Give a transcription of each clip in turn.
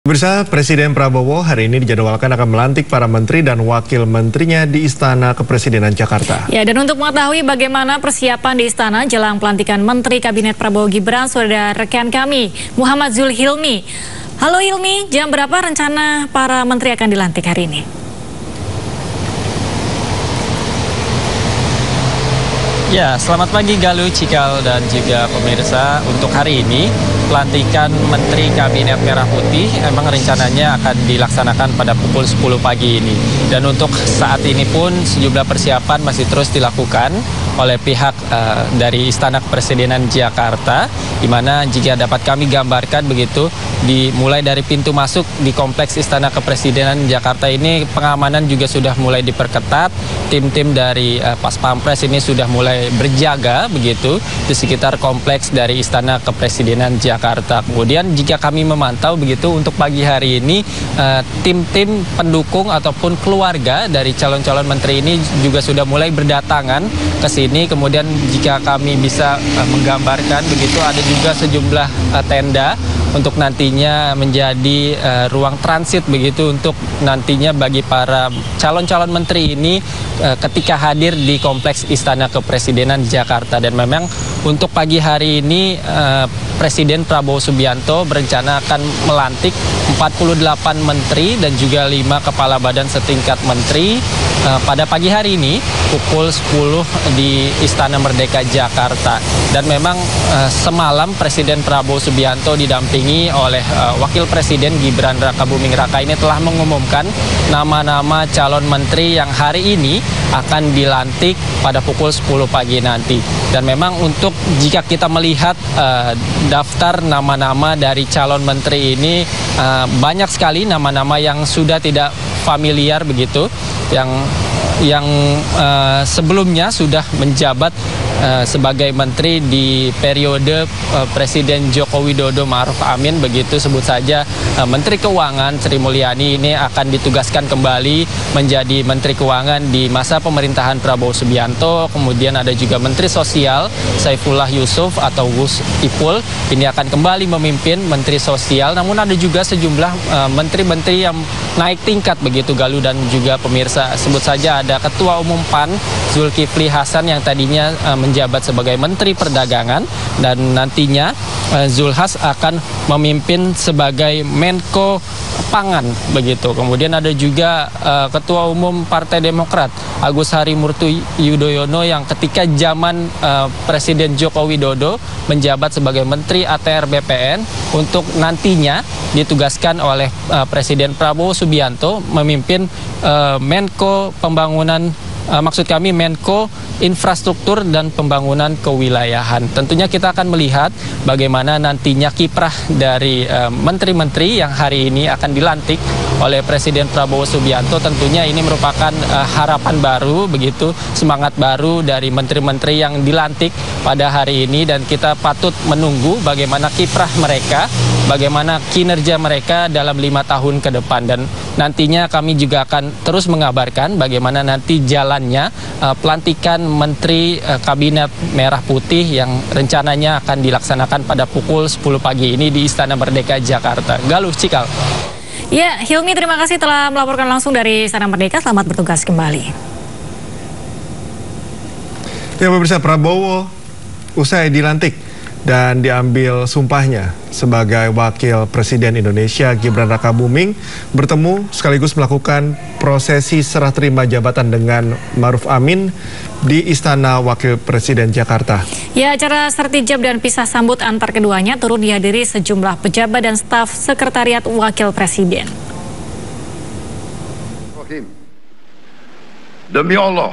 Pemirsa, Presiden Prabowo hari ini dijadwalkan akan melantik para menteri dan wakil menterinya di Istana Kepresidenan Jakarta. Ya, dan untuk mengetahui bagaimana persiapan di Istana jelang pelantikan Menteri Kabinet Prabowo Gibran, sudah ada rekan kami, Muhammad Zulhilmi. Halo Hilmi, jam berapa rencana para menteri akan dilantik hari ini? Ya, selamat pagi Galuh, Cikal, dan juga pemirsa. Untuk hari ini, pelantikan Menteri Kabinet Merah Putih emang rencananya akan dilaksanakan pada pukul 10 pagi ini. Dan untuk saat ini pun sejumlah persiapan masih terus dilakukan oleh pihak dari Istana Kepresidenan Jakarta, di mana jika dapat kami gambarkan begitu, dimulai dari pintu masuk di Kompleks Istana Kepresidenan Jakarta ini, pengamanan juga sudah mulai diperketat. Tim-tim dari Pas Pampres ini sudah mulai berjaga begitu di sekitar kompleks dari Istana Kepresidenan Jakarta. Kemudian jika kami memantau begitu untuk pagi hari ini, tim-tim pendukung ataupun keluarga dari calon-calon menteri ini juga sudah mulai berdatangan ke sini. Kemudian jika kami bisa menggambarkan begitu, ada juga sejumlah tenda untuk nantinya menjadi ruang transit begitu untuk nantinya bagi para calon-calon menteri ini ketika hadir di Kompleks Istana Kepresidenan Jakarta. Dan memang untuk pagi hari ini Presiden Prabowo Subianto berencana akan melantik 48 menteri dan juga 5 kepala badan setingkat menteri pada pagi hari ini pukul 10 di Istana Merdeka Jakarta. Dan memang semalam Presiden Prabowo Subianto didampingi oleh Wakil Presiden Gibran Rakabuming Raka ini telah mengumumkan nama-nama calon menteri yang hari ini akan dilantik pada pukul 10 pagi nanti. Dan memang untuk jika kita melihat daftar nama-nama dari calon menteri ini, banyak sekali nama-nama yang sudah tidak familiar begitu, yang sebelumnya sudah menjabat sebagai menteri di periode Presiden Joko Widodo Ma'ruf Amin begitu. Sebut saja Menteri Keuangan Sri Mulyani ini akan ditugaskan kembali menjadi Menteri Keuangan di masa pemerintahan Prabowo Subianto. Kemudian ada juga Menteri Sosial Saifullah Yusuf atau Gus Ipul, ini akan kembali memimpin Menteri Sosial. Namun ada juga sejumlah menteri-menteri yang naik tingkat begitu Galuh dan juga pemirsa. Sebut saja ada Ketua Umum PAN Zulkifli Hasan yang tadinya menjabat sebagai Menteri Perdagangan, dan nantinya Zulhas akan memimpin sebagai Menko Pangan begitu. Kemudian ada juga Ketua Umum Partai Demokrat Agus Harimurti Yudhoyono yang ketika zaman Presiden Joko Widodo menjabat sebagai Menteri ATR BPN, untuk nantinya ditugaskan oleh Presiden Prabowo Subianto memimpin Menko Menko Infrastruktur dan Pembangunan Kewilayahan. Tentunya kita akan melihat bagaimana nantinya kiprah dari menteri-menteri yang hari ini akan dilantik oleh Presiden Prabowo Subianto. Tentunya ini merupakan harapan baru begitu, semangat baru dari menteri-menteri yang dilantik pada hari ini, dan kita patut menunggu bagaimana kiprah mereka, bagaimana kinerja mereka dalam 5 tahun ke depan. Dan nantinya kami juga akan terus mengabarkan bagaimana nanti jalannya pelantikan Menteri Kabinet Merah Putih yang rencananya akan dilaksanakan pada pukul 10 pagi ini di Istana Merdeka Jakarta. Galuh, Cikal. Ya, Hilmi, terima kasih telah melaporkan langsung dari Istana Merdeka. Selamat bertugas kembali. Ya, pemirsa, Prabowo usai dilantik dan diambil sumpahnya sebagai Wakil Presiden Indonesia, Gibran Rakabuming bertemu sekaligus melakukan prosesi serah terima jabatan dengan Ma'ruf Amin di Istana Wakil Presiden Jakarta. Ya, acara sertijab dan pisah sambut antar keduanya turut dihadiri sejumlah pejabat dan staf Sekretariat Wakil Presiden. Demi Allah,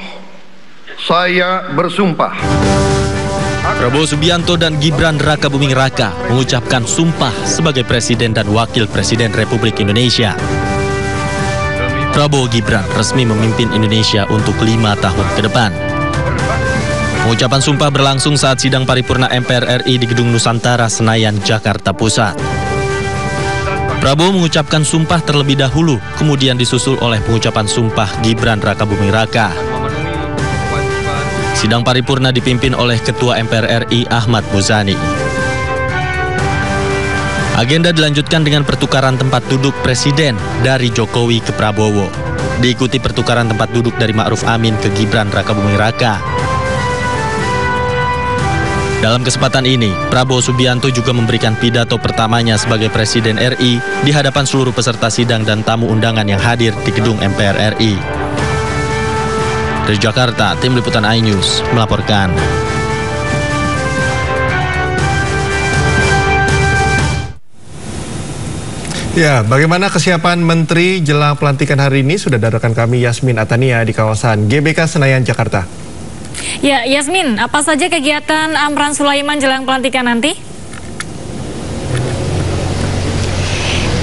saya bersumpah. Prabowo Subianto dan Gibran Rakabuming Raka mengucapkan sumpah sebagai Presiden dan Wakil Presiden Republik Indonesia. Prabowo Gibran resmi memimpin Indonesia untuk 5 tahun ke depan. Pengucapan sumpah berlangsung saat sidang paripurna MPR RI di Gedung Nusantara, Senayan, Jakarta Pusat. Prabowo mengucapkan sumpah terlebih dahulu, kemudian disusul oleh pengucapan sumpah Gibran Rakabuming Raka. Sidang paripurna dipimpin oleh Ketua MPR RI Ahmad Muzani. Agenda dilanjutkan dengan pertukaran tempat duduk Presiden dari Jokowi ke Prabowo. Diikuti pertukaran tempat duduk dari Ma'ruf Amin ke Gibran Rakabuming Raka. Dalam kesempatan ini, Prabowo Subianto juga memberikan pidato pertamanya sebagai Presiden RI di hadapan seluruh peserta sidang dan tamu undangan yang hadir di gedung MPR RI. Dari Jakarta, Tim Liputan iNews melaporkan. Ya, bagaimana kesiapan Menteri jelang pelantikan hari ini? Sudah ada rekan kami Yasmin Atania di kawasan GBK Senayan, Jakarta. Ya, Yasmin, apa saja kegiatan Amran Sulaiman jelang pelantikan nanti?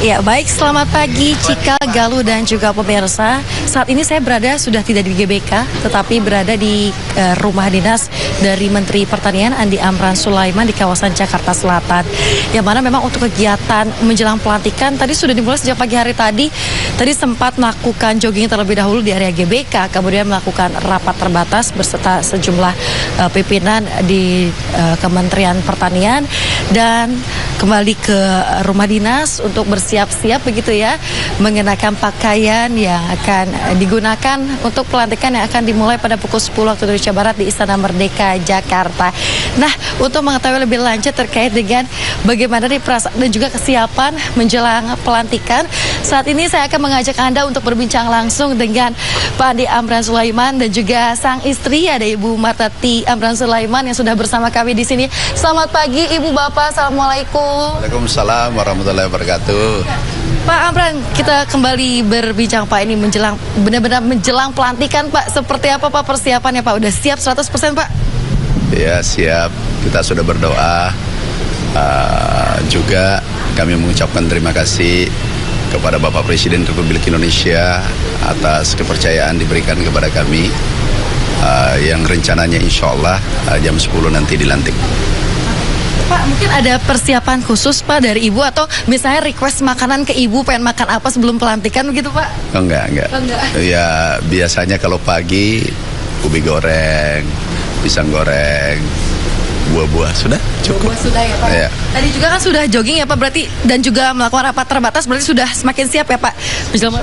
Ya, baik, selamat pagi Cika, Galuh, dan juga pemirsa. Saat ini saya sudah tidak di GBK, tetapi berada di rumah dinas dari Menteri Pertanian Andi Amran Sulaiman di kawasan Jakarta Selatan. Yang mana memang untuk kegiatan menjelang pelantikan tadi sudah dimulai sejak pagi hari tadi. Tadi sempat melakukan jogging terlebih dahulu di area GBK, kemudian melakukan rapat terbatas beserta sejumlah pimpinan di Kementerian Pertanian dan kembali ke rumah dinas untuk bersiap-siap begitu ya, mengenakan pakaian yang akan digunakan untuk pelantikan yang akan dimulai pada pukul 10 waktu Indonesia Barat di Istana Merdeka, Jakarta. Nah, untuk mengetahui lebih lanjut terkait dengan bagaimana nih perasaan dan juga kesiapan menjelang pelantikan, saat ini saya akan mengajak Anda untuk berbincang langsung dengan Pak Andi Amran Sulaiman dan juga sang istri, ada Ibu Martati Amran Sulaiman yang sudah bersama kami di sini. Selamat pagi Ibu Bapak, Assalamualaikum. Waalaikumsalam warahmatullahi wabarakatuh. Pak Amran, kita kembali berbincang Pak, ini benar-benar menjelang pelantikan Pak. Seperti apa Pak persiapannya Pak? Udah siap 100% Pak? Ya, siap. Kita sudah berdoa. Juga kami mengucapkan terima kasih kepada Bapak Presiden Republik Indonesia atas kepercayaan diberikan kepada kami yang rencananya insya Allah jam 10 nanti dilantik. Pak, mungkin ada persiapan khusus Pak dari Ibu atau misalnya request makanan ke Ibu, pengen makan apa sebelum pelantikan begitu Pak? Oh, enggak. Oh, enggak. Ya, biasanya kalau pagi ubi goreng, pisang goreng, buah-buah sudah cukup. Buah sudah ya Pak. Ya. Tadi juga kan sudah jogging ya Pak, berarti dan juga melakukan rapat terbatas, berarti sudah semakin siap ya Pak. Insya Allah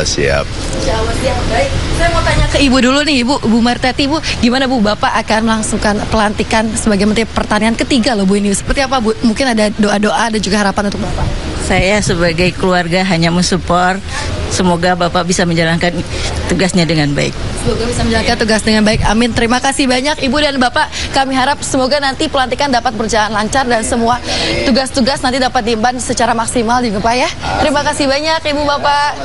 siap. Insya Allah siap. Baik, saya mau tanya ke Ibu dulu nih Bu Martati, Bu, gimana Bu, Bapak akan melangsungkan pelantikan sebagai Menteri Pertanian ketiga loh Bu ini. Seperti apa Bu? Mungkin ada doa-doa dan juga harapan untuk Bapak. Saya sebagai keluarga hanya mensupport, semoga Bapak bisa menjalankan tugasnya dengan baik. Semoga bisa menjalankan tugas dengan baik. Amin. Terima kasih banyak Ibu dan Bapak. Kami harap semoga nanti pelantikan dapat berjalan lancar dan semua tugas-tugas nanti dapat diemban secara maksimal juga Pak ya. Terima kasih banyak Ibu Bapak.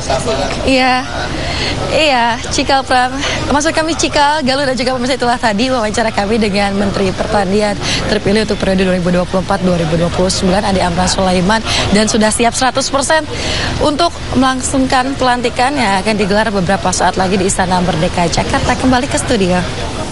Iya, Cikal Pram. Maksud kami Cikal, Galuh dan juga pemirsa, itulah tadi wawancara kami dengan Menteri Pertanian terpilih untuk periode 2024-2029 Andi Amran Sulaiman, dan sudah siap 100% untuk melangsungkan pelantikan yang akan digelar beberapa saat lagi di Istana Merdeka, Jakarta. Kembali ke studio.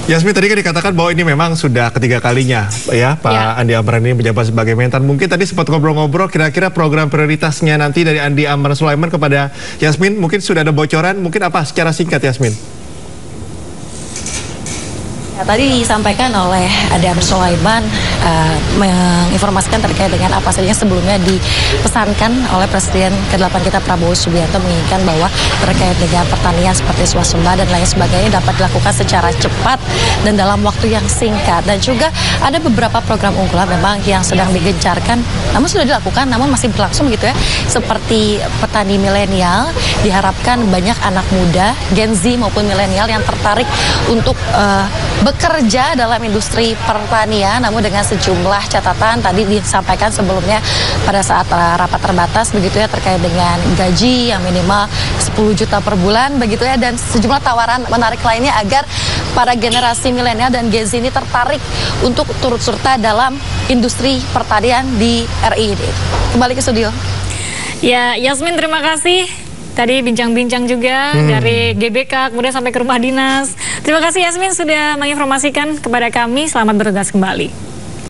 Yasmin, tadi kan dikatakan bahwa ini memang sudah ketiga kalinya ya Pak Andi Amran ini menjabat sebagai mentan. Mungkin tadi sempat ngobrol-ngobrol kira-kira program prioritasnya nanti dari Andi Amran Sulaiman kepada Yasmin, mungkin sudah ada bocoran, mungkin apa secara singkat Yasmin? Ya, tadi disampaikan oleh Andi Amran Sulaiman menginformasikan terkait dengan apa saja sebelumnya dipesankan oleh Presiden ke-8 kita Prabowo Subianto, menginginkan bahwa terkait dengan pertanian seperti swasembada dan lain sebagainya dapat dilakukan secara cepat dan dalam waktu yang singkat. Dan juga ada beberapa program unggulan memang yang sedang digencarkan, namun sudah dilakukan, namun masih berlangsung gitu ya. Seperti petani milenial, diharapkan banyak anak muda, Gen Z maupun milenial yang tertarik untuk bekerja dalam industri pertanian, namun dengan sejumlah catatan tadi disampaikan sebelumnya pada saat rapat terbatas begitu ya, terkait dengan gaji yang minimal 10 juta per bulan begitu ya, dan sejumlah tawaran menarik lainnya agar para generasi milenial dan Gen Z ini tertarik untuk turut serta dalam industri pertanian di RI ini. Kembali ke studio. Ya, Yasmin, terima kasih. Tadi bincang-bincang juga dari GBK kemudian sampai ke rumah dinas. Terima kasih Yasmin sudah menginformasikan kepada kami. Selamat bertugas kembali.